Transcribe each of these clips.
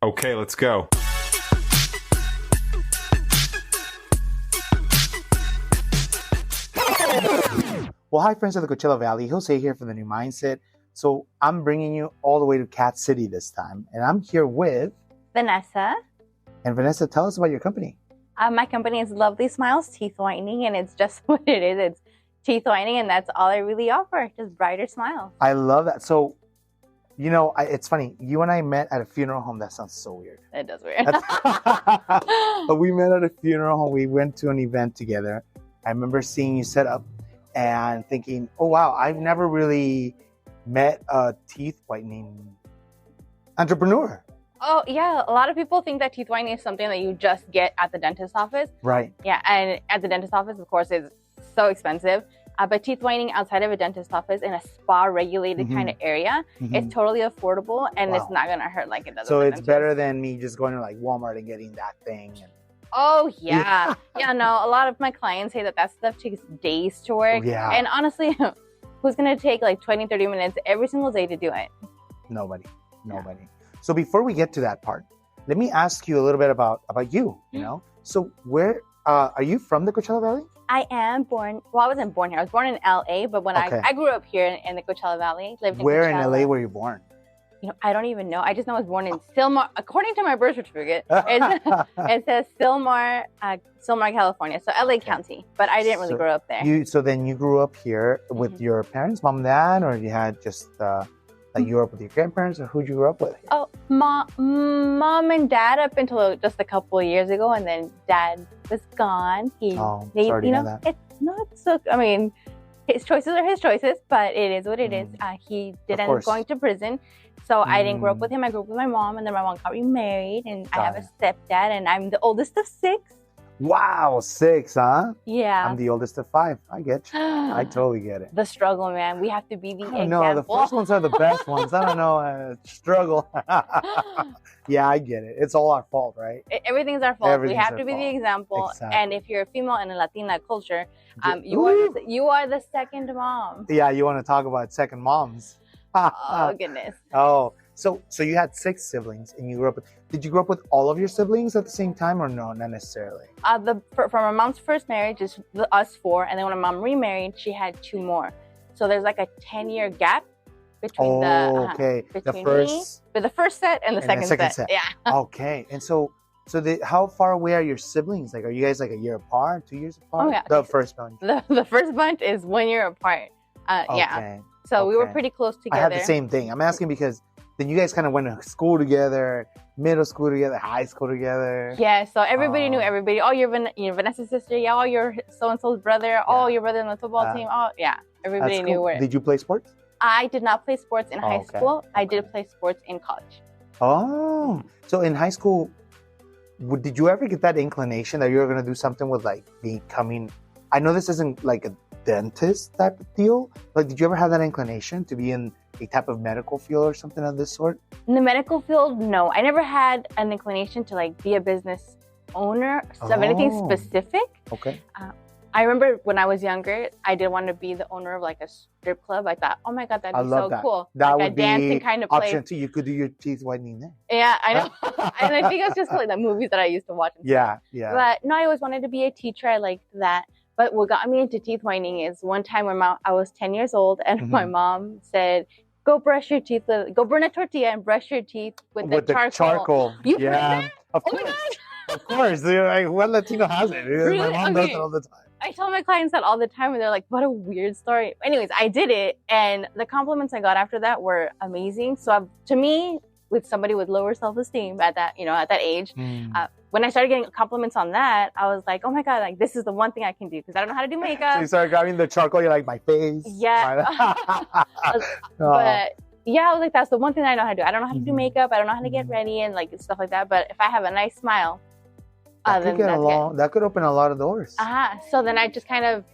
Okay, let's go. Well, hi, friends of the Coachella Valley. Jose here for the New Mindset. So I'm bringing you all the way to Cat City this time, and I'm here with Vanessa. And Vanessa, tell us about your company. My company is Lovely Smiles Teeth Whitening, and it's just what it is. It's teeth whitening, and that's all I really offer, just brighter smiles. I love that. So, you know, it's funny. You and I met at a funeral home. That sounds so weird. It does weird. But we met at a funeral home. We went to an event together. I remember seeing you set up and thinking, oh, wow, I've never really met a teeth whitening entrepreneur. Oh, yeah. A lot of people think that teeth whitening is something that you just get at the dentist's office. Right. Yeah, and at the dentist's office, of course, it's so expensive. But teeth whitening outside of a dentist's office in a spa-regulated kind of area, it's totally affordable, and it's not going to hurt like it does. So it's better than me just going to like Walmart and getting that thing. Oh, yeah. Yeah, no, a lot of my clients say that stuff takes days to work. Yeah. And honestly, who's going to take like 20, 30 minutes every single day to do it? Nobody. Yeah. So before we get to that part, let me ask you a little bit about you, you know? So where, are you from the Coachella Valley? I am born, well, I wasn't born here. I was born in LA, but when I grew up here in the Coachella Valley, lived in Where Coachella. in LA were you born? You know, I don't even know. I just know I was born in Sylmar. According to my birth certificate, it says Sylmar, California. So LA County. But I didn't really grow up there. So then you grew up here with your parents, mom and dad, or you had just like you grew up with your grandparents, or who'd you grow up with? Oh, mom and dad up until just a couple of years ago, and then dad was gone. Sorry to hear that. It's not so. I mean, his choices are his choices, but it is what it is. He did end up going to prison, so I didn't grow up with him. I grew up with my mom, and then my mom got remarried, and I have a stepdad, and I'm the oldest of 6. Wow, 6, huh? Yeah. I'm the oldest of 5. I get you. I totally get it. The struggle, man. We have to be the example. No, the first ones are the best ones. I don't know. Struggle. Yeah, I get it. It's all our fault, right? Everything's our fault. We have to be the example. Exactly. And if you're a female in a Latina culture, you are the second mom. Yeah, you want to talk about second moms. Oh, goodness. Oh, so you had 6 siblings, and you grew up with... Did you grow up with all of your siblings at the same time, or no, not necessarily? From my mom's first marriage, it's us 4, and then when my mom remarried, she had 2 more. So there's like a 10-year gap between the first set and the second set. Yeah. Okay, and so how far away are your siblings? Like, are you guys like a year apart, 2 years apart? Oh, yeah. The first bunch. The first bunch is 1 year apart. Yeah. So we were pretty close together. I had the same thing. I'm asking because then you guys kind of went to school together, middle school together, high school together. Yeah, so everybody knew everybody. Oh, you're Vanessa's sister. Yeah, oh, you're so-and-so's brother. Yeah. Oh, your brother on the football team. Oh, yeah. Everybody knew where. Did you play sports? I did not play sports in high school. I did play sports in college. Oh, so in high school, did you ever get that inclination that you were going to do something with like becoming, I know this isn't like a dentist type of deal, but did you ever have that inclination to be in a type of medical field or something of this sort? In the medical field, no. I never had an inclination to like be a business owner of anything specific. Okay. I remember when I was younger, I did want to be the owner of like a strip club. I thought, oh my God, that'd be so cool. That like would a dancing be kind of place. Option 2. You could do your teeth whitening there. Yeah, I know. And I think it's just like the movies that I used to watch. Yeah. But no, I always wanted to be a teacher. I liked that. But what got me into teeth whitening is one time when I was 10 years old, and my mom said, go brush your teeth, go burn a tortilla and brush your teeth with the charcoal. You heard that? Of course. Of course. Like, what Latino has it? Really? My mom does it all the time. I tell my clients that all the time, and they're like, what a weird story. Anyways, I did it, and the compliments I got after that were amazing. So to me, with somebody with lower self-esteem at that age, when I started getting compliments on that, I was like, oh my God, like this is the one thing I can do because I don't know how to do makeup. So you started grabbing the charcoal, you're like, my face. Yeah. But yeah, I was like, that's the one thing I know how to do. I don't know how to do makeup. I don't know how to get ready and like stuff like that. But if I have a nice smile, that could open a lot of doors. So then I just kind of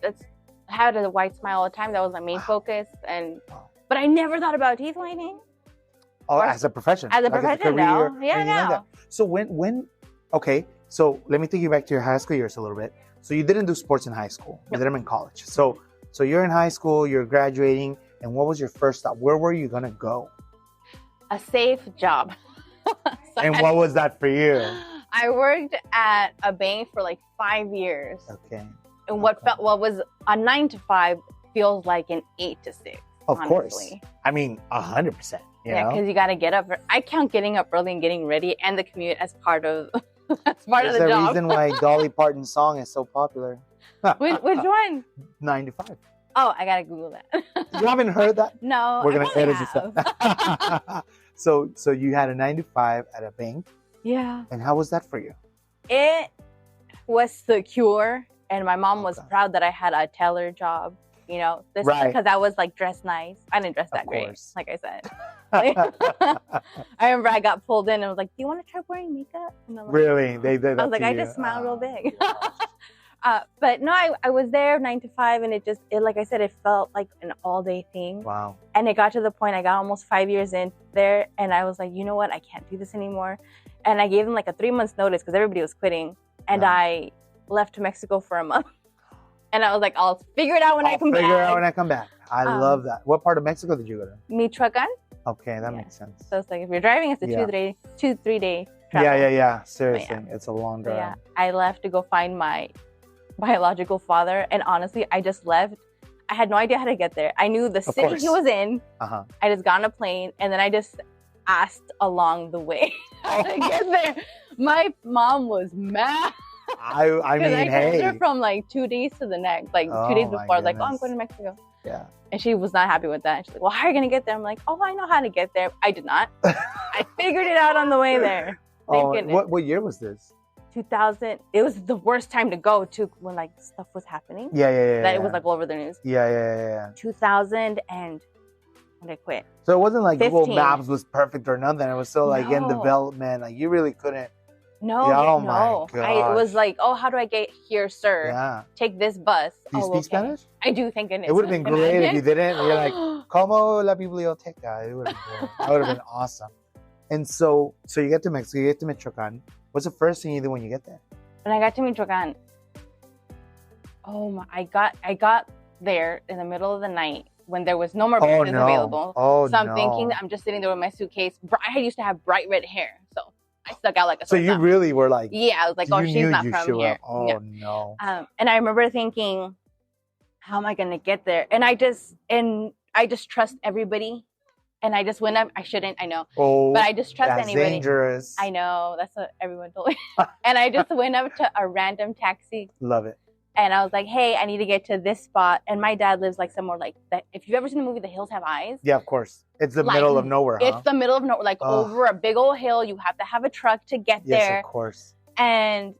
had a white smile all the time. That was my main focus. But I never thought about teeth whitening. Oh, as a profession. As a profession now. Yeah, now. Like so okay, so let me take you back to your high school years a little bit. So you didn't do sports in high school. You did them in college. So you're in high school, you're graduating, and what was your first stop? Where were you going to go? A safe job. And what was that for you? I worked at a bank for like 5 years. Okay. And what was a 9 to 5 feels like an 8 to 6. Of honestly. course. I mean, 100%. Yeah, because you got to get up. I count getting up early and getting ready and the commute as part of of the There's a job. reason why Dolly Parton's song is so popular. Which one? 9 to 5. Oh, I gotta Google that. You haven't heard that? No, We're gonna I edit have. this out. So you had a 9 to 5 at a bank, Yeah, and how was that for you? it was secure, and my mom was Okay. proud that I had a teller job. You know, this Right. because I was like dressed nice. I didn't dress that Of great, course. like I said. I remember I got pulled in and was like, "Do you want to try wearing makeup?" And I'm like, Really? They did that I was like, to I you? just smile real big. Gosh. But no, I was there 9 to 5, and it like I said, it felt like an all day thing. Wow. And it got to the point I got almost 5 years in there, and I was like, you know what, I can't do this anymore. And I gave them like a 3 months notice because everybody was quitting, and Wow. I left Mexico for a month. And I was like, I'll figure it out when I come back. Figure it out when I come back. I love that. What part of Mexico did you go to? Michoacan. Okay, that Yeah. makes sense. So it's like if you're driving, it's a Yeah. 2-3 day travel. Yeah. Seriously, it's a long So, drive. yeah, I left to go find my biological father, and honestly, I just left. I had no idea how to get there. I knew the city course. he was in. Uh-huh. I just got on a plane, and then I just asked along the way how to get there. My mom was mad. I Because I mean, told hey. her from like 2 days to the next, like Oh, 2 days my before, I was like, oh, I'm goodness. going to Mexico. Yeah. And she was not happy with that. And she's like, well, how are you going to get there? I'm like, oh, I know how to get there. I did not. I figured it out on the way there. Thank goodness. What year was this? 2000. It was the worst time to go to when like stuff was happening. Yeah. That it was like all over the news. Yeah. 2000 and when I quit. So it wasn't like Google 15. Maps was perfect or nothing. It was still like in No. development. Like you really couldn't. No, Yeah, oh no. my It was gosh. like, oh, how do I get here, sir? Yeah. Take this bus. Do you Oh, speak okay. Spanish? I do, thank goodness. It would have been great if you Imagine. didn't. You're like, como la biblioteca. It would have been, that would have been awesome. And so you get to Mexico, you get to Michoacan. What's the first thing you do when you get there? When I got to Michoacan, oh my, I got there in the middle of the night when there was no more buses available. Oh, So I'm no. thinking I'm just sitting there with my suitcase. I used to have bright red hair, so I stuck out like a So sore you thumb. really were like, Yeah, I was like, oh, you she's knew not you from should here. Oh, Yeah. no. And I remember thinking, how am I gonna get there? And I just trust everybody. And I just went up. I shouldn't, I know, Oh, but I just trust that's anybody. dangerous. I know, that's what everyone told me. And I just went up to a random taxi. Love it. And I was like, hey, I need to get to this spot. And my dad lives like somewhere like that. If you've ever seen the movie The Hills Have Eyes, Yeah, of course. It's the Like, middle of nowhere, huh? it's the middle of nowhere, like Ugh. over a big old hill. You have to have a truck to get Yes, there. of course. And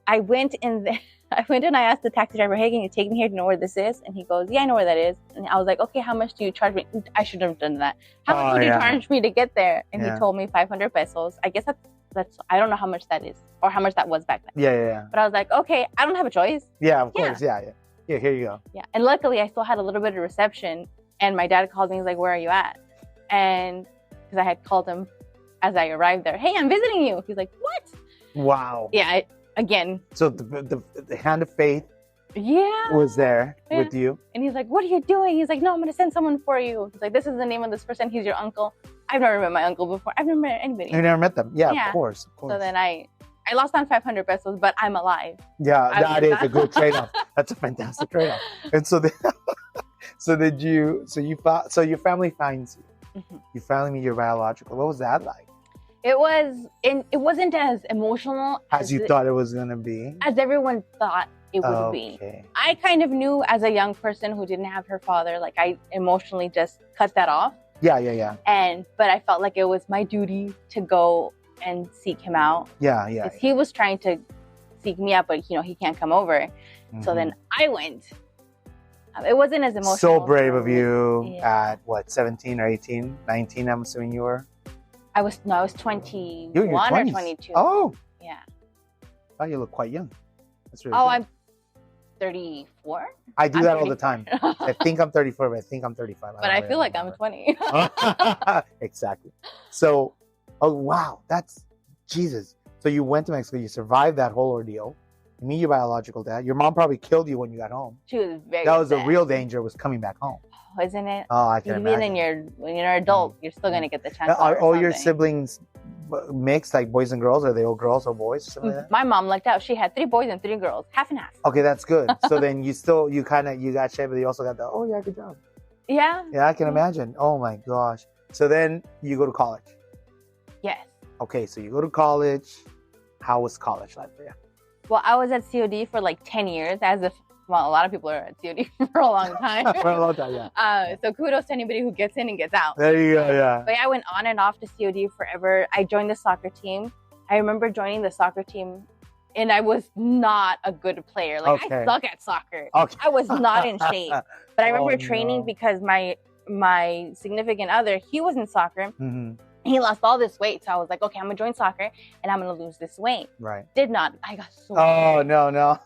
I went in there. I went and I asked the taxi driver, hey, can you take me here to know where this is? And he goes, yeah, I know where that is. And I was like, okay, how much do you charge me? I should have done that. How much Oh, would you yeah. charge me to get there? And Yeah. he told me 500 pesos. I guess that's, I don't know how much that is or how much that was back then. Yeah. But I was like, okay, I don't have a choice. Yeah, of Yeah. course. Yeah. Yeah, here you go. Yeah. And luckily, I still had a little bit of reception. And my dad called me. He's like, where are you at? And because I had called him as I arrived there, hey, I'm visiting you. He's like, what? Wow. Yeah, again. So the hand of faith Yeah. was there Yeah. with you. And he's like, what are you doing? He's like, no, I'm going to send someone for you. He's like, this is the name of this person. He's your uncle. I've never met my uncle before. I've never met anybody. You never met them. Yeah, Yeah. of course. So then I lost on 500 pesos, but I'm alive. Yeah, I that was is a good trade-off. That's a fantastic trade-off. And so, so your family finds you. Mhm. You finally meet your biological. What was that like? It wasn't as emotional As you thought it was gonna be. as everyone thought it would be. Okay. I kind of knew as a young person who didn't have her father, like I emotionally just cut that off. Yeah. But I felt like it was my duty to go and seek him out. Yeah. Because he was trying to seek me out, but he can't come over. So Mhm. then I went. It wasn't as emotional. So brave of you Yeah. at what, 17 or 18, 19, I'm assuming you were? I was 21 You're in your or 20s. 22. Oh, Yeah. wow, you look quite young. That's really Oh, good. I'm 34. I do I'm that all the time. 34. I think I'm 34, but I think I'm 35. But I feel like I'm 20. Exactly. So, oh wow, that's Jesus. So you went to Mexico, you survived that whole ordeal. You meet your biological dad. Your mom probably killed you when you got home. She was very That was the sad. real danger, was coming back home. Oh isn't it? Oh, I can Even imagine. when you're an adult, you're still gonna get the chance. Are all your something. siblings mixed, like boys and girls? Are they all girls or boys? Or something like that? My mom lucked out. She had 3 boys and 3 girls, half and half. Okay, that's good. So then you got shape, but you also got the, oh yeah, good job. Yeah. Yeah, I can imagine. Oh my gosh. So then you go to college. Yes. Okay, so you go to college. How was college life for you? Well, I was at COD for like 10 years, as if, well, a lot of people are at COD for a long time. For a long time, yeah. So kudos to anybody who gets in and gets out. There you go, yeah. But I went on and off to COD forever. I joined the soccer team. I remember joining the soccer team, and I was not a good player. Like, Okay. I suck at soccer. Okay. I was not in shape. But I remember Oh, training no. because my significant other, he was in soccer. Mm-hmm. He lost all this weight. So I was like, okay, I'm going to join soccer, and I'm going to lose this weight. Right. Did not. I got so Oh, no.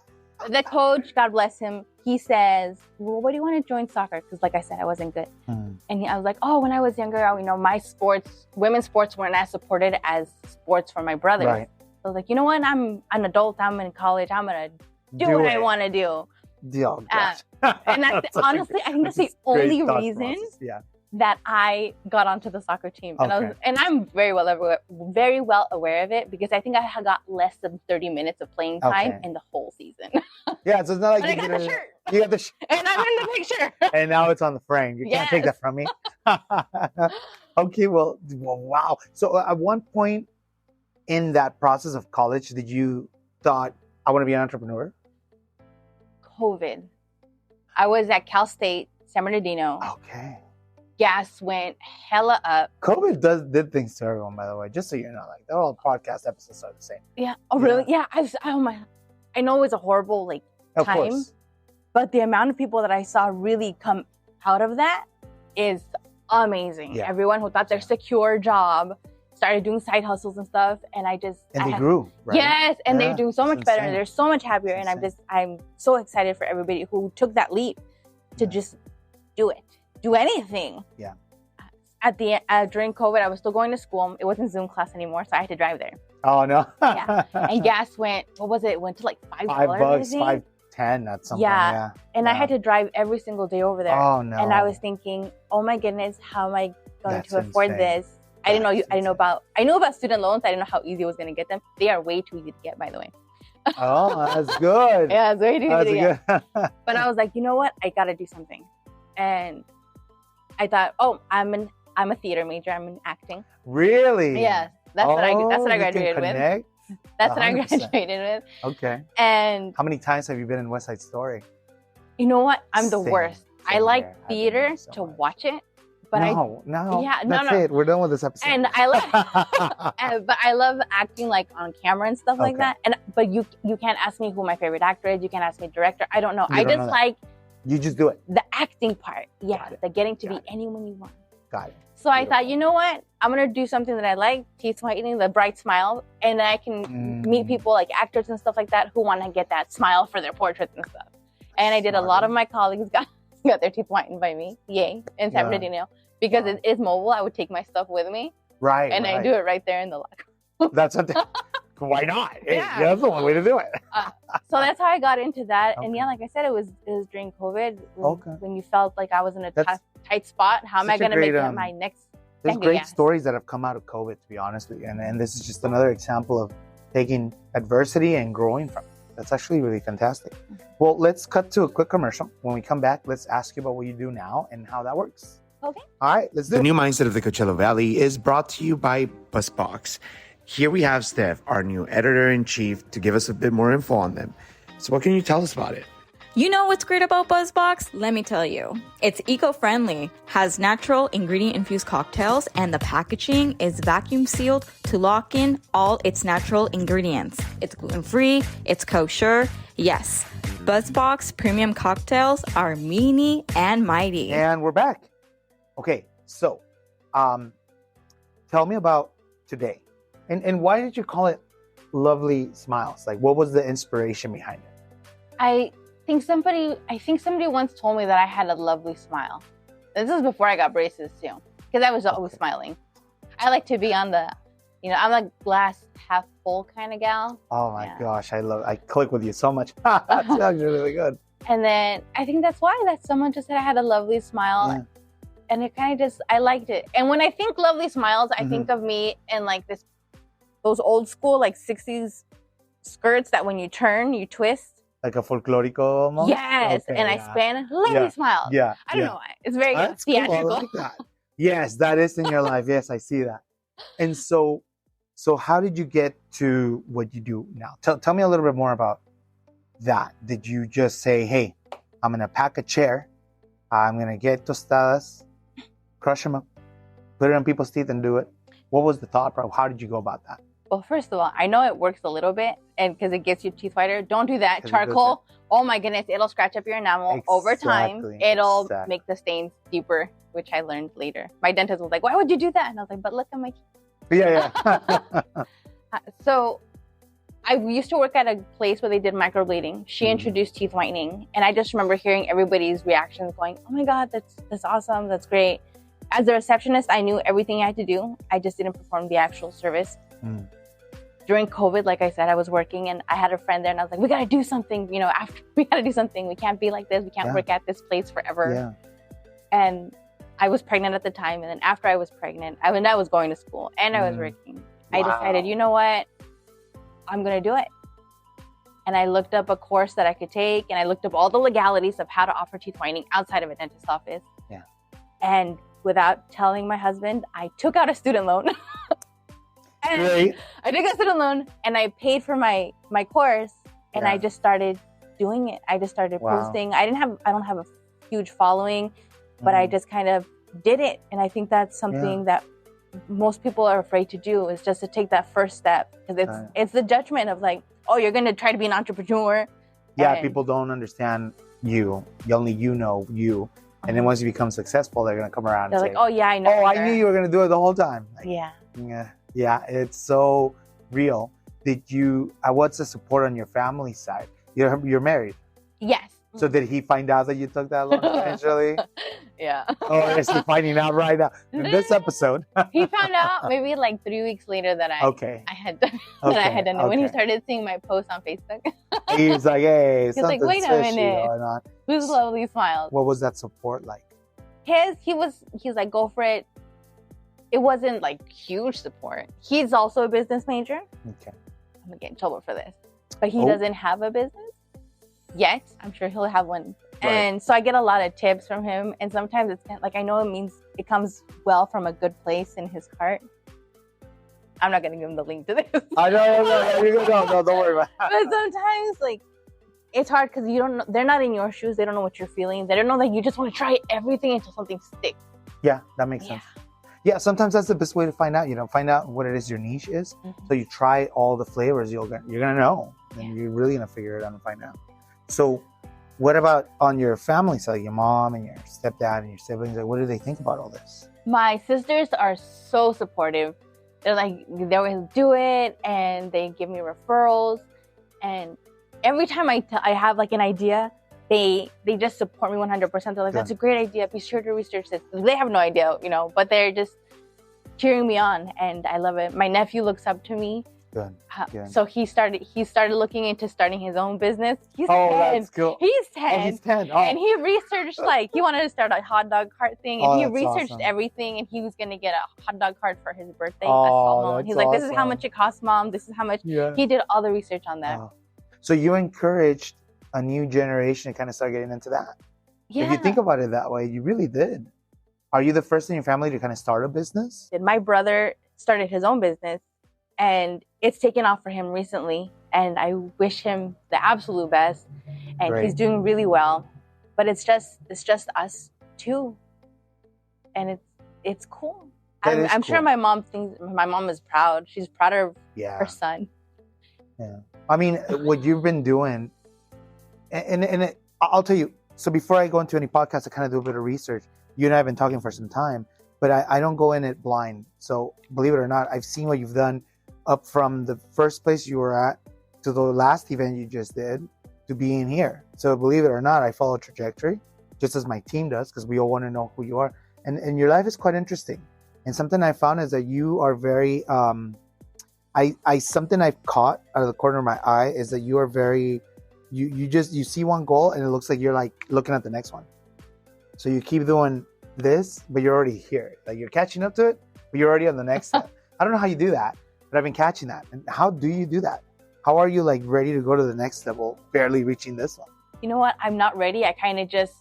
The coach, God bless him, he says, well, what do you want to join soccer? Because like I said, I wasn't good. Mm. And I was like, oh, when I was younger, my women's sports weren't as supported as sports for my brothers. Right. So I was like, you know what? I'm an adult. I'm in college. I'm going to do what I want to do. Oh, gosh. And that's honestly, I think that's the only reason that I got onto the soccer team. And, I'm very well aware of it, because I think I had got less than 30 minutes of playing time in the whole season. Yeah, so it's not like but I got the shirt. You got the shirt. And I'm in the picture. And now it's on the frame. You can't take that from me. Okay, well, wow. So at one point in that process of college, did you thought, I want to be an entrepreneur? COVID. I was at Cal State, San Bernardino. Okay. Gas went hella up. COVID did things to everyone, by the way, just so you know. Like, they're all podcast episodes are the same. Yeah. Oh, really? Yeah. I know it was a horrible Of time, course. but the amount of people that I saw really come out of that is amazing. Yeah. Everyone who thought their secure job started doing side hustles and stuff, and they grew, right? Yes, and they're doing so much better, and they're so much happier, and I'm so excited for everybody who took that leap to just do it. Do anything. Yeah. During COVID, I was still going to school. It wasn't Zoom class anymore, so I had to drive there. Oh no. Yeah. And gas went. What was it? It went to like $5. $5, $5.10. That's something. Yeah. And I had to drive every single day over there. Oh no. And I was thinking, oh my goodness, how am I going to afford this? I didn't know. I knew about student loans. I didn't know how easy I was going to get them. They are way too easy to get, by the way. Oh, that's good. Yeah, it's way too easy to get. Good. But I was like, you know what? I got to do something. And I thought, oh, I'm a theater major. I'm in acting. Really? Yeah, that's what I graduated with. That's 100%. What I graduated with. Okay. And how many times have you been in West Side Story? You know what? I'm the worst. I like theater to watch it, but that's it. We're done with this episode. And I love, but I love acting like on camera and stuff like that. But you can't ask me who my favorite actor is. You can't ask me director. I don't know. I just like. You just do it. The acting part, the getting to be anyone you want. Got it. So I thought, you know what? I'm gonna do something that I like, teeth whitening, the bright smile, and I can meet people like actors and stuff like that who want to get that smile for their portraits and stuff. And I did a lot of my colleagues got their teeth whitened by me, in San Bernardino, because it is mobile. I would take my stuff with me, right? And I do it right there in the locker. That's something. Why not? Yeah, that's the one way to do it. So that's how I got into that. And like I said, it was during COVID when you felt like I was in a tight spot. How am I going to make that my next? There's great stories that have come out of COVID, to be honest with you. And this is just another example of taking adversity and growing from it. That's actually really fantastic. Well, let's cut to a quick commercial. When we come back, let's ask you about what you do now and how that works. Okay. All right, let's do it. The new mindset of the Coachella Valley is brought to you by BuzzBox. Here we have Steph, our new editor-in-chief, to give us a bit more info on them. So what can you tell us about it? You know what's great about BuzzBox? Let me tell you. It's eco-friendly, has natural ingredient-infused cocktails, and the packaging is vacuum sealed to lock in all its natural ingredients. It's gluten-free, it's kosher. Yes, BuzzBox premium cocktails are meany and mighty. And we're back. Okay, so tell me about today. And why did you call it Lovely Smiles? Like, what was the inspiration behind it? I think somebody once told me that I had a lovely smile. This is before I got braces too, because I was always smiling. I like to be on the, I'm a glass half full kind of gal. Oh my gosh, I click with you so much. That sounds really good. And then I think that's why that someone just said I had a lovely smile. Yeah. And it kind of just, I liked it. And when I think lovely smiles, I think of me in like those old school, like 60s skirts that when you turn, you twist. Like a folklorico almost? Yes. Okay, and I spin lovely smile. Yeah. I don't know why. It's very That's theatrical. Cool. I like that. Yes, that is in your life. Yes, I see that. And so how did you get to what you do now? Tell me a little bit more about that. Did you just say, hey, I'm going to pack a chair. I'm going to get tostadas, crush them up, put it on people's teeth and do it? What was the thought process? How did you go about that? Well, first of all, I know it works a little bit, and because it gets your teeth whiter. Don't do that. Charcoal, oh my goodness, it'll scratch up your enamel. Over time. It'll make the stains deeper, which I learned later. My dentist was like, why would you do that? And I was like, but look at my teeth. Yeah. So I used to work at a place where they did microblading. She introduced teeth whitening, and I just remember hearing everybody's reactions going, oh my God, that's awesome, that's great. As a receptionist, I knew everything I had to do. I just didn't perform the actual service. During COVID, like I said, I was working and I had a friend there and I was like, we got to do something, after we got to do something. We can't be like this. We can't work at this place forever. Yeah. And I was pregnant at the time. And then after I was pregnant, I was going to school and I was working. I decided, you know what? I'm going to do it. And I looked up a course that I could take and I looked up all the legalities of how to offer teeth whitening outside of a dentist's office. Yeah. And without telling my husband, I took out a student loan. Great. I took a student loan and I paid for my course and I just started doing it. I just started posting. I don't have a huge following, but I just kind of did it. And I think that's something that most people are afraid to do, is just to take that first step, because it's the judgment of like, oh, you're going to try to be an entrepreneur. Yeah, people don't understand you. Only you know you. And then once you become successful, they're going to come around They're and like, say, oh, yeah, I know. Oh, I knew you were going to do it the whole time. Like, yeah. It's so real. What's the support on your family side? You're married. Yes. So did he find out that you took that loan eventually? Yeah. Or is he finding out right now in this episode? He found out maybe like 3 weeks later that I had done it. When he started seeing my posts on Facebook. He's like, hey, he's like, wait a minute. Who's lovely smiles? What was that support like? He's like, go for it. It wasn't like huge support. He's also a business major. Okay. I'm gonna get in trouble for this. But he doesn't have a business yet. I'm sure he'll have one. Right. And so I get a lot of tips from him. And sometimes it's kind of like, I know it comes well from a good place in his heart. I'm not gonna give him the link to this. I know, no, don't worry about it. But sometimes like it's hard because they're not in your shoes. They don't know what you're feeling. They don't know that you just want to try everything until something sticks. Yeah, that makes sense. Yeah, sometimes that's the best way to find out. Find out what it is your niche is. So you try all the flavors. You're gonna know, and you're really gonna figure it out and find out. So, what about on your family side, your mom and your stepdad and your siblings? Like, what do they think about all this? My sisters are so supportive. They're like, they always do it, and they give me referrals. And every time I have like an idea, they just support me 100%. They're like, that's a great idea. Be sure to research this. They have no idea, but they're just cheering me on, and I love it. My nephew looks up to me. Good. So he started looking into starting his own business. He's 10. That's cool. He's 10. Oh, he's 10. Oh. And he researched, he wanted to start a hot dog cart thing, and he researched awesome. everything, and he was going to get a hot dog cart for his birthday. That's he's like, this is how much it costs, Mom. This is how much. Yeah. He did all the research on that. So you encouraged a new generation to kind of start getting into that. Yeah. If you think about it that way, you really did. Are you the first in your family to kind of start a business? My brother started his own business, and it's taken off for him recently. And I wish him the absolute best. And he's doing really well. But it's just us two, and it's cool. I'm sure my mom is proud. She's proud of her son. Yeah. I mean, what you've been doing. And I'll tell you, so before I go into any podcast, I kind of do a bit of research. You and I have been talking for some time, but I don't go in it blind. So believe it or not, I've seen what you've done up from the first place you were at to the last event you just did to being here. So believe it or not, I follow trajectory just as my team does, because we all want to know who you are. And your life is quite interesting. And something I found is that you are very, something I've caught out of the corner of my eye is that you are very you see one goal and it looks like you're like looking at the next one. So you keep doing this, but you're already here. Like you're catching up to it, but you're already on the next step. I don't know how you do that, but I've been catching that. And how do you do that? How are you like ready to go to the next level, barely reaching this one? You know what? I'm not ready. I kind of just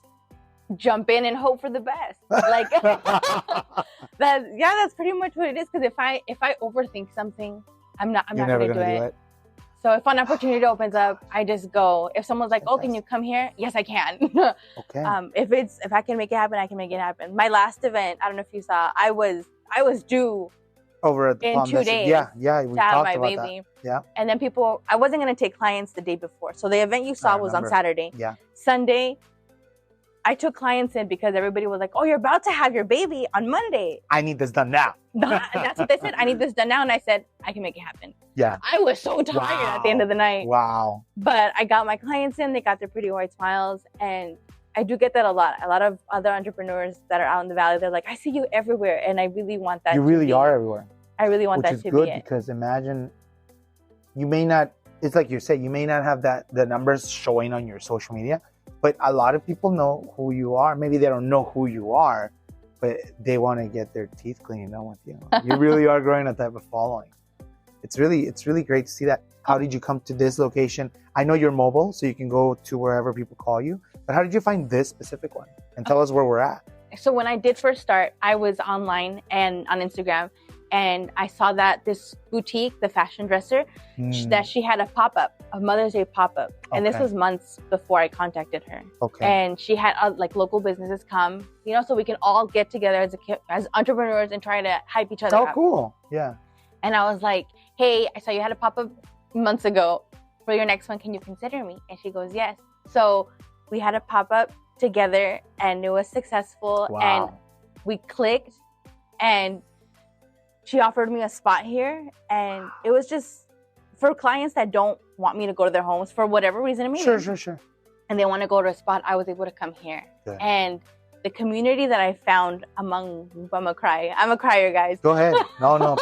jump in and hope for the best. Like that's pretty much what it is. Because if I overthink something, I'm not gonna do it. So if an opportunity opens up, I just go. If someone's like, "Oh, can you come here?" Yes, I can. Okay. If I can make it happen, I can make it happen. My last event, I don't know if you saw, I was due over at the in 2 days. Yeah, we to have talked my about baby. that. Yeah. And then I wasn't gonna take clients the day before. So the event you saw was on Saturday. Yeah. Sunday, I took clients in because everybody was like, "Oh, you're about to have your baby on Monday. I need this done now." That's what they said. I need this done now. And I said, I can make it happen. Yeah. I was so tired at the end of the night. Wow. But I got my clients in. They got their pretty white smiles. And I do get that a lot. A lot of other entrepreneurs that are out in the valley, they're like, "I see you everywhere." And I really want that. You really are everywhere. I really want that to be it. Which is good because imagine you may not, it's like you say, you may not have the numbers showing on your social media, but a lot of people know who you are. Maybe they don't know who you are, but they want to get their teeth cleaned done with you. You really are growing a type of following. It's really great to see that. How did you come to this location? I know you're mobile, so you can go to wherever people call you, but how did you find this specific one? And tell us where we're at. So when I did first start, I was online and on Instagram, and I saw that this boutique, the fashion dresser, that she had a pop-up, a Mother's Day pop-up. And this was months before I contacted her. Okay. And she had like local businesses come, so we can all get together as entrepreneurs and try to hype each other up. Oh, cool. Yeah. And I was like, "Hey, I saw you had a pop-up months ago. For your next one, can you consider me?" And she goes, "Yes." So we had a pop-up together and it was successful. Wow. And we clicked, and she offered me a spot here, and it was just for clients that don't want me to go to their homes for whatever reason. Sure. And they want to go to a spot, I was able to come here. Good. And the community that I found I'm a crier, guys. Go ahead. No,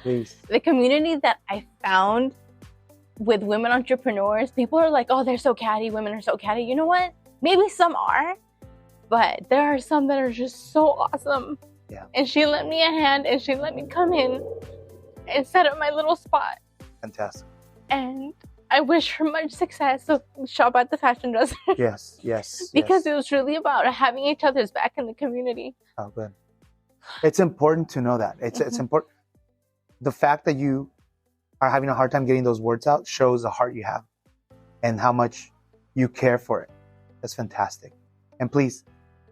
please. The community that I found with women entrepreneurs, people are like, "Oh, they're so catty. Women are so catty." You know what? Maybe some are, but there are some that are just so awesome. Yeah. And she lent me a hand, and she let me come in and set up my little spot. Fantastic. And I wish her much success. So shop at the fashion dresser. Yes. Because it was really about having each other's back in the community. Oh, good. It's important to know that. It's important. The fact that you are having a hard time getting those words out shows the heart you have and how much you care for it. That's fantastic. And please,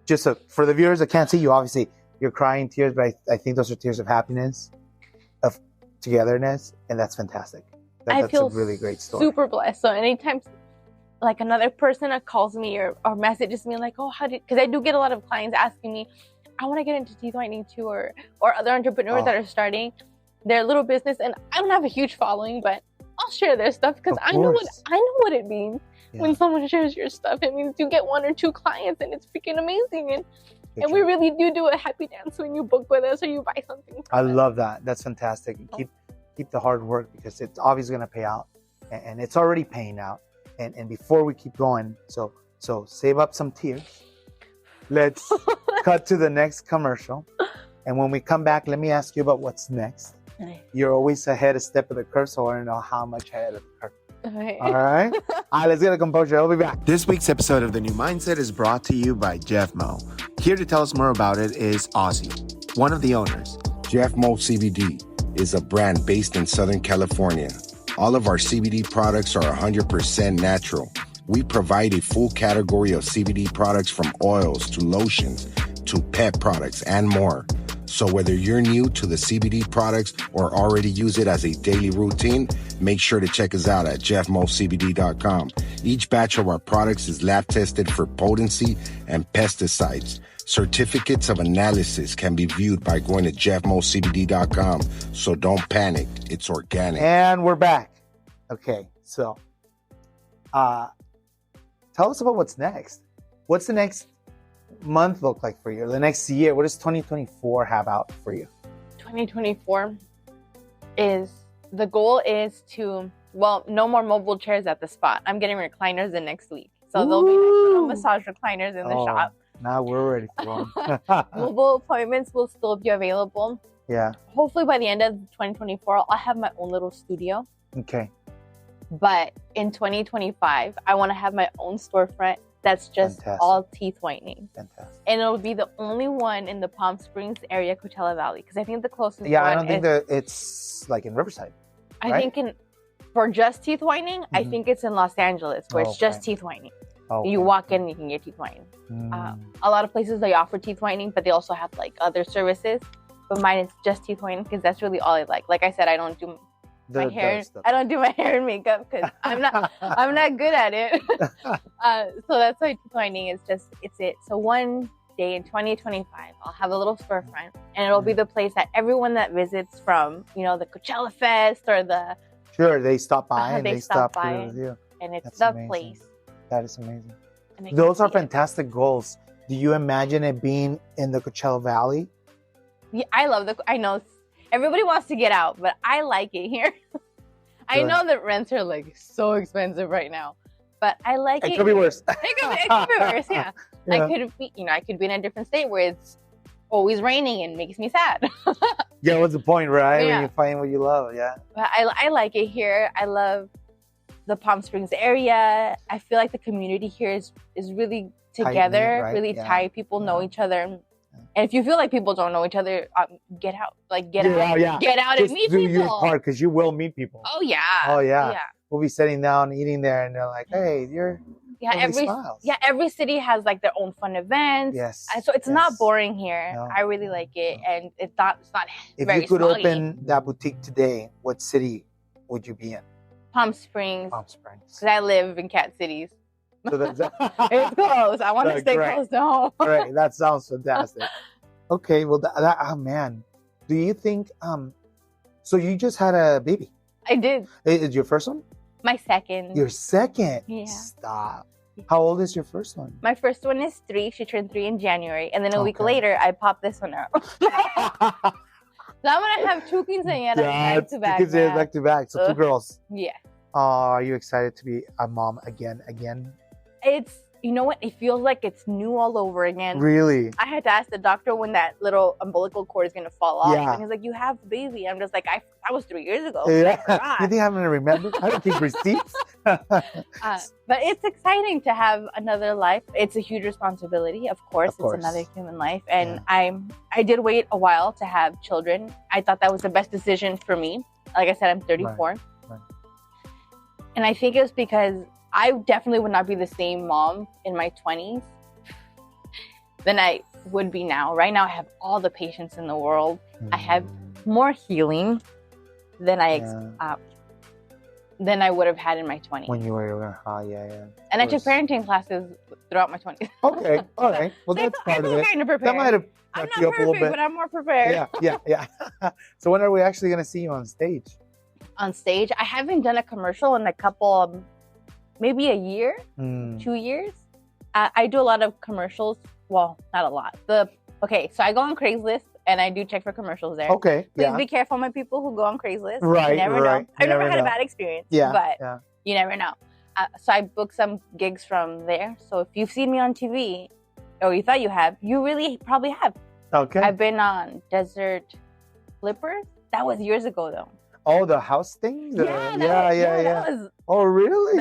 just for the viewers that can't see you, obviously, you're crying tears, but I think those are tears of happiness, of togetherness, and that's fantastic. That's a really great story. Super blessed. So anytime like another person calls me or messages me like, "Oh, because I do get a lot of clients asking me, I want to get into teeth whitening too, or other entrepreneurs that are starting their little business, and I don't have a huge following, but I'll share their stuff because I know what it means. Yeah. When someone shares your stuff, it means you get 1 or 2 clients, and it's freaking amazing. And we really do a happy dance when you book with us or you buy something. I love that. That's fantastic. Keep the hard work because it's obviously going to pay out, and it's already paying out. And before we keep going, so save up some tears. Let's cut to the next commercial. And when we come back, let me ask you about what's next. Okay. You're always ahead a step of the curve, so I want to know how much ahead of the curve. Okay. All right? All right, let's get a composure. I'll be back. This week's episode of The New Mindset is brought to you by Jeff Mo. Here to tell us more about it is Ozzy, one of the owners. Jeff Mo CBD is a brand based in Southern California. All of our CBD products are 100% natural. We provide a full category of CBD products from oils to lotions to pet products and more. So whether you're new to the CBD products or already use it as a daily routine, make sure to check us out at jeffmocbd.com. Each batch of our products is lab tested for potency and pesticides. Certificates of analysis can be viewed by going to jeffmocbd.com. So don't panic. It's organic. And we're back. Okay, so tell us about what's next. What's the next month look like for you? The next year? What does 2024 have out for you? 2024 is the goal is to, well, no more mobile chairs at the spot. I'm getting recliners in next week. So there'll be little massage recliners in the shop. Now we're ready for them. Mobile appointments will still be available. Yeah. Hopefully by the end of 2024, I'll have my own little studio. Okay. But in 2025, I want to have my own storefront that's just Fantastic. all teeth whitening. Fantastic. And it'll be the only one in the Palm Springs area, Coachella Valley. Because I think the closest Yeah, one I don't think that it's like in Riverside. I right? think for just teeth whitening, I think it's in Los Angeles where it's just teeth whitening. You walk in and you can get teeth whitening. A lot of places they offer teeth whitening, but they also have like other services. But mine is just teeth whitening because that's really all I like. Like I said, I don't do my hair. I don't do my hair and makeup because I'm not good at it. So that's why teeth whitening is just it's it. So one day in 2025, I'll have a little storefront, and it'll be the place that everyone that visits from, you know, the Coachella Fest or the they stop by and they stop by with you. And it's That's the amazing. place. That is amazing. And Those are fantastic goals. Do you imagine it being in the Coachella Valley? Yeah, I know everybody wants to get out, but I like it here. I know that rents are like so expensive right now, but I like it. It could be worse. It could be worse, yeah. I could be in a different state where it's always raining and makes me sad. Yeah, what's the point, right? Yeah. When you find what you love, yeah. But I like it here. I love the Palm Springs area. I feel like the community here is really together, Tight-knit, right? really Yeah. tight. People know each other. And if you feel like people don't know each other, get out. Like, get out. Yeah. Get out Just and meet do people. your part because you will meet people. Oh, yeah. Oh, yeah. Yeah. We'll be sitting down, eating there, and they're like, hey, you're... smiles. Every city has like their own fun events. Yes. So it's not boring here. No. I really like it, and it's not If very you could smoggy. open that boutique today, what city would you be in? Palm Springs. Palm Springs. Because I live in Cat Cities. So that's, It's close. I want to stay great. close to home. Great. That sounds fantastic. Okay. Well, oh man. Do you think? So you just had a baby? I did. Is your first one? My second. Your second? Yeah. Stop. How old is your first one? My first one is 3. She turned 3 in January. And then a week Okay. later, I popped this one out. So I'm going to have 2 quinceañeras back to back. Yeah, back to back. So 2 girls. Yeah. Are you excited to be a mom again? It's, you know what? It feels like it's new all over again. Really? I had to ask the doctor when that little umbilical cord is going to fall off. Yeah. And he's like, you have a baby. I'm just like, that was 3 years ago. Yeah. I forgot. You think I'm going to remember? I don't keep receipts. But it's exciting to have another life. It's a huge responsibility. Of course. It's another human life. And I did wait a while to have children. I thought that was the best decision for me. Like I said, I'm 34. Right. And I think it was because I definitely would not be the same mom in my 20s than I would be now. Right now, I have all the patience in the world. I have more healing than I would have had in my 20s. When you were, yeah. And I took parenting classes throughout my 20s. Okay, all right. Well, that's part of it. Kind of prepared. That might have I'm fucked not you up a little perfect, bit. but I'm more prepared. Yeah. So when are we actually going to see you on stage? On stage, I haven't done a commercial in a couple, maybe a year, 2 years. I do a lot of commercials. Well, not a lot. So I go on Craigslist and I do check for commercials there. Okay, Please be careful, my people who go on Craigslist. Right, You never know. I've never had know. a bad experience. Yeah, But you never know. So I booked some gigs from there. So if you've seen me on TV, or you thought you have, you really probably have. Okay. I've been on Desert Flippers. That was years ago, though. Oh, the house thing? Yeah. That was, Oh, really?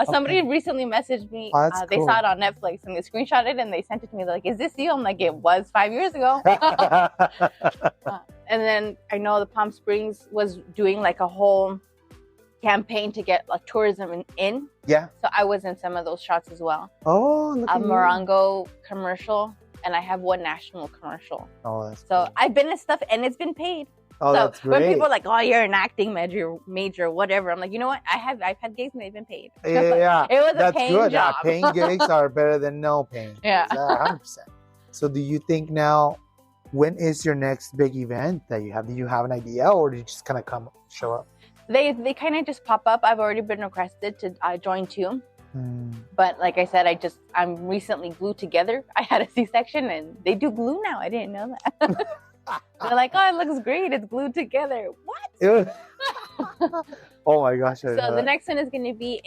Somebody recently messaged me. Oh, that's they cool. saw it on Netflix and they screenshot it and they sent it to me. They're like, "Is this you?" I'm like, "It was 5 years ago." And then I know the Palm Springs was doing like a whole campaign to get like tourism in. Yeah. So I was in some of those shots as well. Oh, look A at you. Morongo commercial, and I have one national commercial. Oh, that's So cool. I've been in stuff and it's been paid. Oh, So that's great. when people are like, "Oh, you're an acting major, whatever," I'm like, you know what? I've had gigs and they've been paid. Yeah. It was a That's paying good. job. Paying gigs are better than no paying. Yeah. 100%. So do you think now, when is your next big event that you have? Do you have an idea, or do you just kind of show up? They kind of just pop up. I've already been requested to join 2. But like I said, I'm recently glued together. I had a C-section and they do glue now. I didn't know that. They're like, "Oh, it looks great. It's glued together." What? Oh my gosh. So the next one is going to be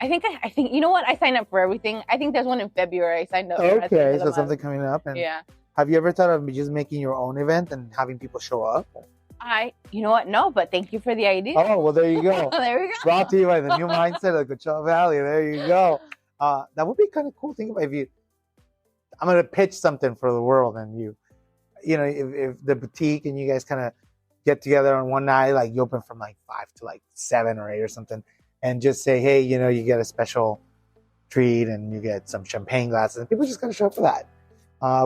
I think you know what? I signed up for everything. I think there's one in February. I signed up for Okay, so something coming up. And yeah. Have you ever thought of just making your own event and having people show up? You know what? No, but thank you for the idea. Oh, well, there you go. There we go. Brought to you by the new mindset of Coachella Valley. There you go. That would be kind of cool. Think about if I'm going to pitch something for the world, and if the boutique and you guys kind of get together on one night, like you open from like 5 to like 7 or 8 or something, and just say, hey, you get a special treat and you get some champagne glasses, and people just kind of show up for that.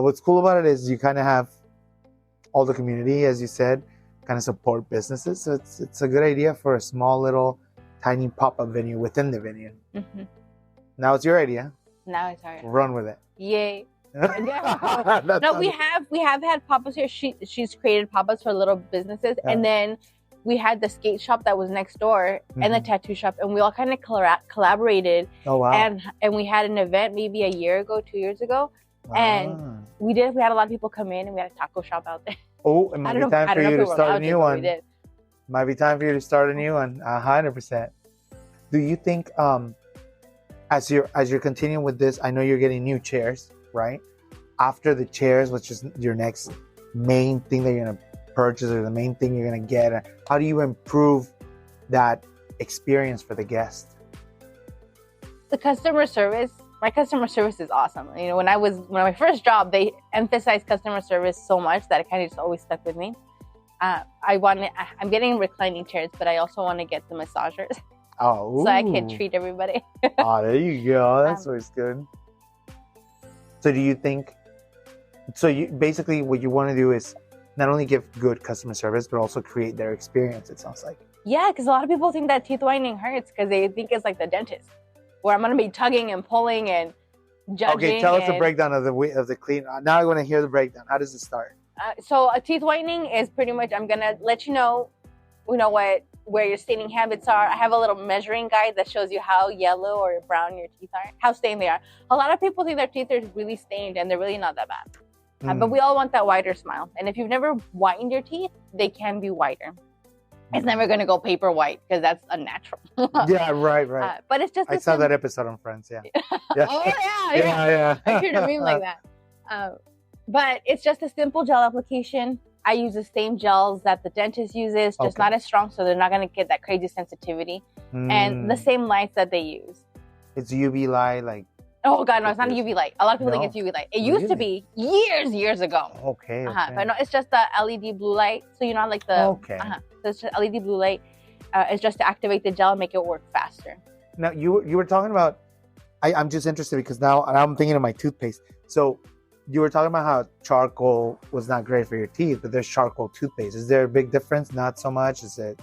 What's cool about it is you kind of have all the community, as you said, kind of support businesses. So it's a good idea for a small little tiny pop-up venue within the venue. Mm-hmm. Now it's your idea. Now it's our idea. Run with it. Yay. No, we have had pop-ups here. She's created pop-ups for little businesses, and then we had the skate shop that was next door, and the tattoo shop, and we all kind of collaborated. Oh wow! And we had an event maybe a year ago, 2 years ago, and we had a lot of people come in, and we had a taco shop out there. Oh, it might be time for you to start a new one. Might be time for you to start a new one. 100%. Do you think, as you're continuing with this, I know you're getting new chairs, right? After the chairs, which is your next main thing that you're gonna purchase or the main thing you're gonna get, how do you improve that experience for the guest? The customer service. My customer service is awesome. When my first job, they emphasized customer service so much that it kind of just always stuck with me. I'm getting reclining chairs, but I also want to get the massagers. Oh, so I can treat everybody. Oh, there you go. That's always good. So do you think? So you basically what you want to do is not only give good customer service, but also create their experience. It sounds like. Yeah, because a lot of people think that teeth whitening hurts because they think it's like the dentist, where I'm going to be tugging and pulling and judging. Okay, tell us the breakdown of the clean. Now I want to hear the breakdown. How does it start? So a teeth whitening is pretty much, I'm going to let you know where your staining habits are. I have a little measuring guide that shows you how yellow or brown your teeth are, how stained they are. A lot of people think their teeth are really stained, and they're really not that bad. But we all want that whiter smile. And if you've never whitened your teeth, they can be whiter. It's never going to go paper white because that's unnatural. Yeah, right. But it's just... I saw that episode on Friends, yeah. Oh, yeah. I heard a meme like that. But it's just a simple gel application. I use the same gels that the dentist uses, just not as strong, so they're not going to get that crazy sensitivity. And the same lights that they use. It's UV light, like... Oh, God, no, it's not a UV light. A lot of people think it's UV light. It used to be years ago. Okay. But no, it's just the LED blue light. So, like the... Okay. So it's just LED blue light. It's just to activate the gel and make it work faster. Now, you were talking about... I'm just interested because now I'm thinking of my toothpaste. So... You were talking about how charcoal was not great for your teeth, but there's charcoal toothpaste. Is there a big difference? Not so much. Is it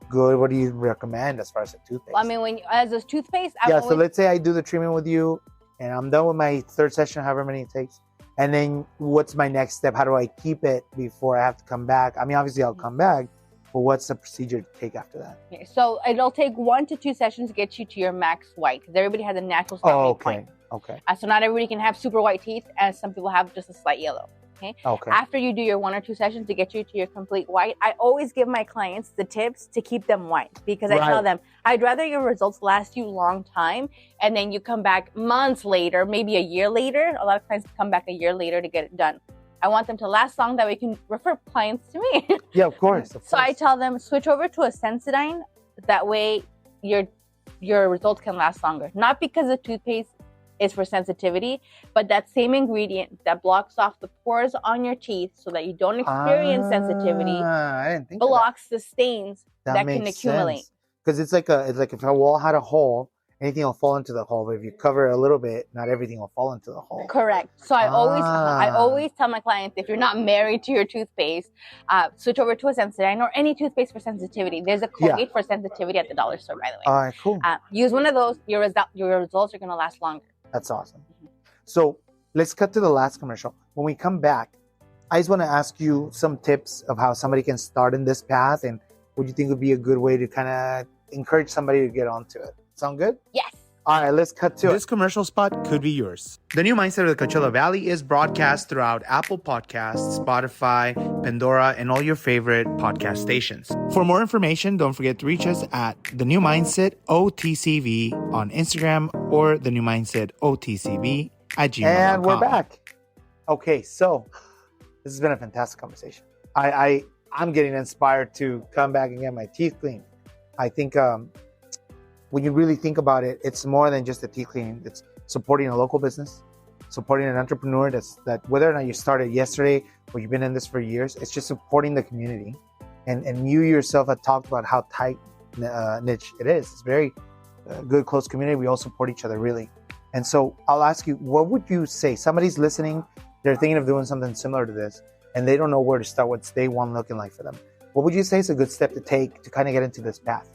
good? What do you recommend as far as the toothpaste? Well, I mean, as a toothpaste, so let's say I do the treatment with you, and I'm done with my third session, however many it takes. And then what's my next step? How do I keep it before I have to come back? I mean, obviously I'll come back, but what's the procedure to take after that? Okay, so it'll take 1 to 2 sessions to get you to your max white, because everybody has a natural starting point. Okay. So not everybody can have super white teeth, and some people have just a slight yellow. Okay. After you do your 1 or 2 sessions to get you to your complete white, I always give my clients the tips to keep them white, because I tell them, I'd rather your results last you a long time, and then you come back months later, maybe a year later. A lot of clients come back a year later to get it done. I want them to last long, that way you can refer clients to me. Yeah, of course. So I tell them, switch over to a Sensodyne. That way your results can last longer. Not because the toothpaste is for sensitivity, but that same ingredient that blocks off the pores on your teeth so that you don't experience sensitivity blocks the stains that can accumulate. Because it's like if a wall had a hole, anything will fall into the hole. But if you cover it a little bit, not everything will fall into the hole. Correct. So I always tell my clients, if you're not married to your toothpaste, switch over to a Sensodyne or any toothpaste for sensitivity. There's a Colgate for sensitivity at the dollar store, by the way. All right, cool. Use one of those. Your results are going to last longer. That's awesome. So let's cut to the last commercial. When we come back, I just want to ask you some tips of how somebody can start in this path, and what do you think would be a good way to kind of encourage somebody to get onto it? Sound good? Yes. All right, let's cut to it. This commercial spot could be yours. The New Mindset of the Coachella Valley is broadcast throughout Apple Podcasts, Spotify, Pandora, and all your favorite podcast stations. For more information, don't forget to reach us at The New Mindset OTCV on Instagram or The New Mindset OTCV at gmail.com. And we're back. Okay, so this has been a fantastic conversation. I'm getting inspired to come back and get my teeth cleaned. I think when you really think about it, it's more than just a teeth cleaning. It's supporting a local business, supporting an entrepreneur that whether or not you started yesterday or you've been in this for years, it's just supporting the community. And you yourself have talked about how tight niche it is. It's very good, close community. We all support each other, really. And so I'll ask you, what would you say? Somebody's listening, they're thinking of doing something similar to this, and they don't know where to start. What's day one looking like for them? What would you say is a good step to take to kind of get into this path?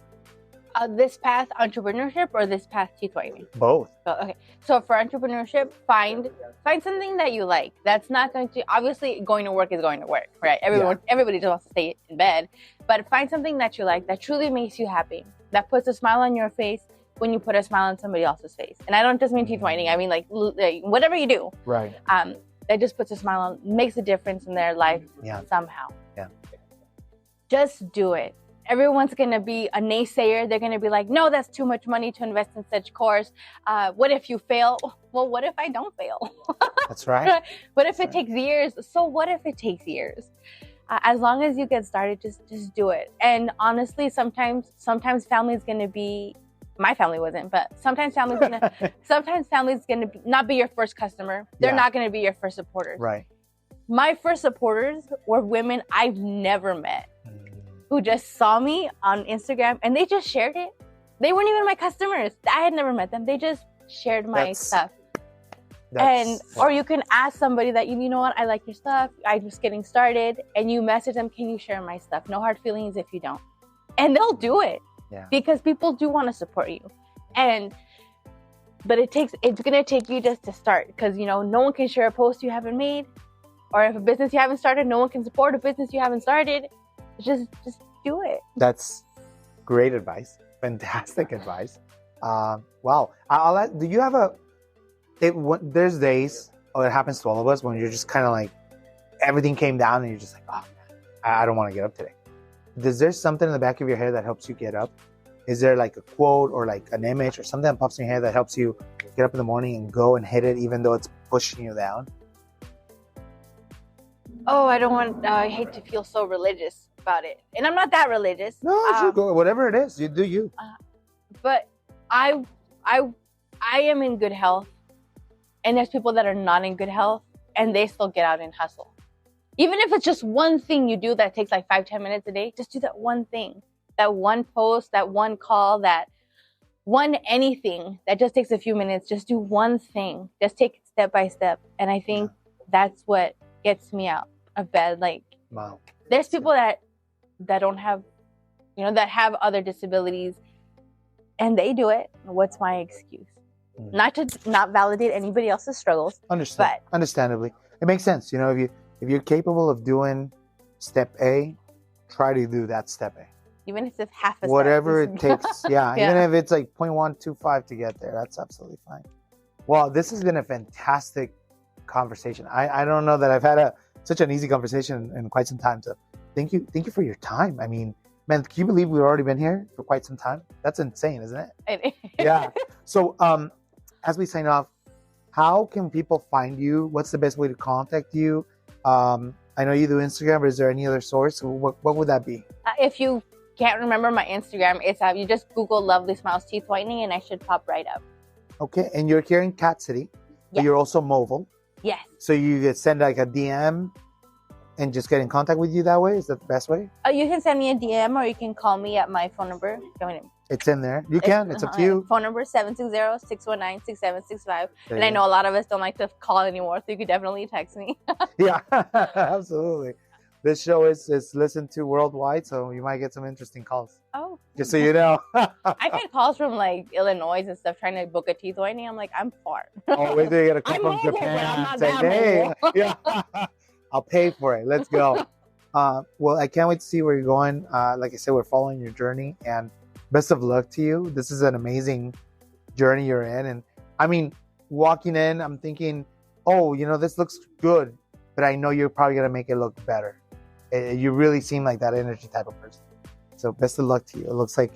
This path, entrepreneurship, or this path, teeth whitening? Both. Okay. So for entrepreneurship, find something that you like. That's not going to, obviously going to work is going to work, right? Everybody just wants to stay in bed, but find something that you like that truly makes you happy, that puts a smile on your face when you put a smile on somebody else's face. And I don't just mean teeth whitening. I mean like whatever you do. Right. That just puts a smile on, makes a difference in their life somehow. Yeah. Just do it. Everyone's going to be a naysayer. They're going to be like, no, that's too much money to invest in such course. What if you fail? Well, what if I don't fail? That's right. What if it takes years? So what if it takes years? As long as you get started, just do it. And honestly, sometimes family's going to be, my family wasn't, but sometimes family's going to not be your first customer. They're not going to be your first supporters. Right. My first supporters were women I've never met, who just saw me on Instagram and they just shared it. They weren't even my customers. I had never met them. They just shared my stuff. Or you can ask somebody that, you know what, I like your stuff. I'm just getting started. And you message them, can you share my stuff? No hard feelings if you don't. And they'll do it because people do want to support you. But it's going to take you just to start, because, no one can share a post you haven't made, or if a business you haven't started, no one can support a business you haven't started. Just do it. That's great advice. Fantastic advice. Wow. Do you have there's days, it happens to all of us, when you're just kind of like, everything came down and you're just like, oh, I don't want to get up today. Is there something in the back of your head that helps you get up? Is there like a quote or like an image or something that pops in your head that helps you get up in the morning and go and hit it, even though it's pushing you down? Oh, I hate to feel so religious about it. And I'm not that religious. No, go, whatever it is, you do you. But I am in good health. And there's people that are not in good health and they still get out and hustle. Even if it's just one thing you do that takes like 5-10 minutes a day, just do that one thing. That one post, that one call, that one anything that just takes a few minutes. Just do one thing. Just take it step by step. And I think that's what gets me out of bed. Like, wow. There's people that don't have, that have other disabilities and they do it. What's my excuse? Not to not validate anybody else's struggles. Understandably. It makes sense. If you're capable of doing step A, try to do that step A. Even if it's half a step. Whatever it takes. Yeah. Even if it's like 0.125 to get there, that's absolutely fine. Well, this has been a fantastic conversation. I don't know that I've had such an easy conversation in quite some time. So thank you for your time. I mean, man, can you believe we've already been here for quite some time? That's insane, isn't it? Yeah. So as we sign off, how can people find you? What's the best way to contact you? I know you do Instagram, but is there any other source? What would that be? If you can't remember my Instagram, it's you just Google Lovely Smiles Teeth Whitening and I should pop right up. Okay. And you're here in Cat City, but you're also mobile. Yes. So you could send like a DM and just get in contact with you that way? Is that the best way? You can send me a DM or you can call me at my phone number. It's in there. You can. It's up to you. Phone number 760-619-6765. And I know a lot of us don't like to call anymore, so you could definitely text me. Yeah, absolutely. This show is listened to worldwide, so you might get some interesting calls. Oh. Just so you know. I get calls from like Illinois and stuff trying to book a teeth whitening. I'm like, I'm far. Oh, wait till you get a call from Japan. I'm not that mobile. Yeah. I'll pay for it. Let's go. Well, I can't wait to see where you're going. Like I said, we're following your journey and best of luck to you. This is an amazing journey you're in. And I mean, walking in, I'm thinking, oh, this looks good, but I know you're probably going to make it look better. You really seem like that energy type of person. So best of luck to you. It looks like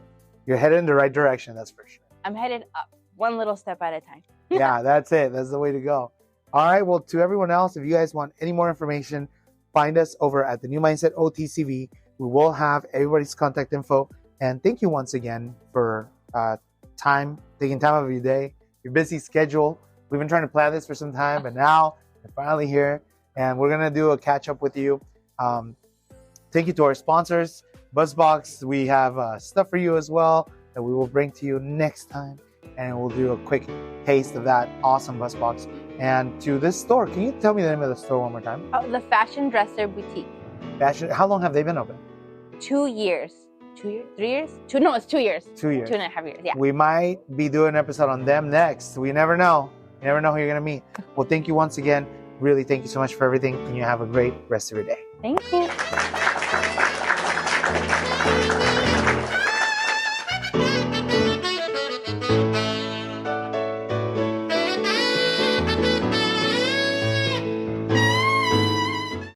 you're headed in the right direction, that's for sure. I'm headed up, one little step at a time. Yeah, that's it. That's the way to go. All right. Well, to everyone else, if you guys want any more information, find us over at the New Mindset OTCV. We will have everybody's contact info. And thank you once again for taking time out of your day, your busy schedule. We've been trying to plan this for some time, but now we're finally here. And we're going to do a catch up with you. Thank you to our sponsors, BuzzBox. We have stuff for you as well that we will bring to you next time. And we'll do a quick taste of that awesome BuzzBox. And to this store, can you tell me the name of the store one more time? Oh, the Fashion Dresser Boutique. How long have they been open? 2 years. 2 years? 3 years? No, it's 2 years. 2 years. 2.5 years, yeah. We might be doing an episode on them next. We never know. You never know who you're going to meet. Well, thank you once again. Really, thank you so much for everything. And you have a great rest of your day. Thank you.